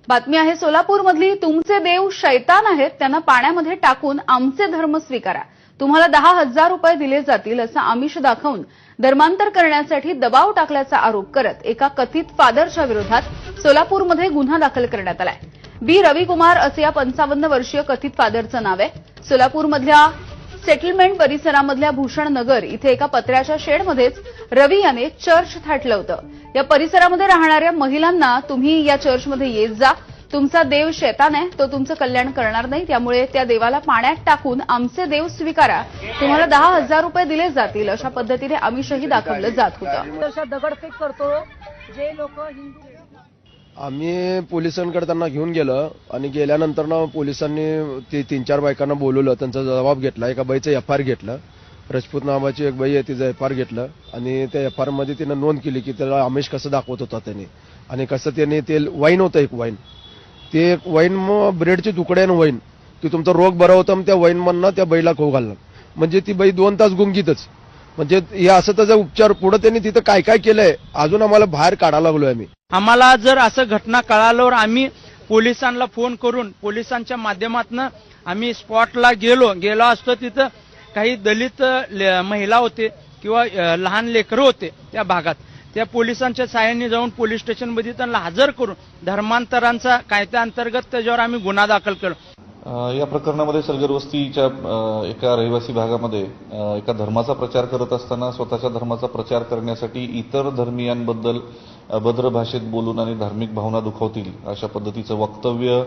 बातमी आहे सोलापूरमधली। तुमचे देव शैतान आहेत, त्यांना पाण्यामध्ये टाकून आमचे धर्म स्वीकारा, तुम्हाला 10,000 रुपये दिले जातील असं आमिष दाखवून धर्मांतर करण्यासाठी दबाव टाकल्याचा आरोप करत एका कथित फादरच्या विरोधात सोलापूरमध्ये गुन्हा दाखल करण्यात आलाय। बी रविकुमार असं या 55 वर्षीय कथित फादरचं नाव आहे। सोलापूरमधल्या सेटलमेंट परिसरामधल्या भूषण नगर इथे एका पत्र्याच्या शेडमध्येच रवी याने चर्च थाटलं होतं। या परिसरामध्ये राहणाऱ्या महिलांना तुम्ही या चर्चमध्ये येत जा, तुमचा देव शैतान आहे, तो तुमचं कल्याण करणार नाही, त्यामुळे त्या देवाला पाण्यात टाकून आमचे देव स्वीकारा, तुम्हाला 10,000 रुपये दिले जातील अशा पद्धतीने आमिषही दाखवलं जात होतं। दगडफेक करतो जे लोक हिंदू आम्ही पोलिसांकडे त्यांना घेऊन गेलो आणि गेल्यानंतर ना पोलिसांनी ते 3-4 बायकांना बोलवलं, त्यांचा जबाब घेतला। एका बाईचं एफआर घेतलं, राजपूत नावाची एक बाई आहे, तिचं एफआर घेतलं आणि त्या एफआर मध्ये तिनं नोंद केली की त्याला आमिष कसं दाखवत होता त्यांनी आणि कसं त्याने ते वाईन होतं, एक वाईन, ते एक वाईन मग ब्रेडचे तुकडे आणि वाईन, ते तुमचा रोग बरा होता, मग त्या वाईन मधनं त्या बाईला खाऊ घालणं, म्हणजे ती बाई 2 तास गुंगीतच, म्हणजे हे असं त्याचा उपचार पुढे त्यांनी तिथं काय काय केलंय अजून आम्हाला बाहेर काढायला लागलोय आम्ही। आम्हाला जर असं घटना कळाल्यावर आम्ही पोलिसांना फोन करून पोलिसांच्या माध्यमातून आम्ही स्पॉटला गेलो असतो। तिथं काही दलित महिला होते किंवा लहान लेकरं होते त्या भागात, त्या पोलिसांच्या सहाय्याने जाऊन पोलीस स्टेशनमध्ये त्यांना हजर करून धर्मांतरांचा कायद्याअंतर्गत त्याच्यावर आम्ही गुन्हा दाखल केला। या प्रकरणामध्ये सलगर वस्तीच्या एका रहिवासी भागामध्ये एका धर्माचा प्रचार करत असताना स्वतःच्या धर्माचा प्रचार करण्यासाठी इतर धर्मीयांबद्दल अभद्र भाषेत बोलून आणि धार्मिक भावना दुखावतील अशा पद्धतीचं वक्तव्य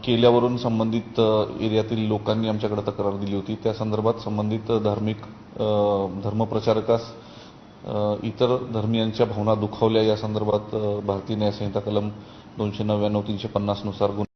केल्यावरून संबंधित एरियातील लोकांनी आमच्याकडे तक्रार दिली होती। त्या संदर्भात संबंधित धर्मप्रचारकास इतर धर्मियांच्या भावना दुखावल्या या संदर्भात भारतीय न्याय संहिता कलम 299-350 नुसार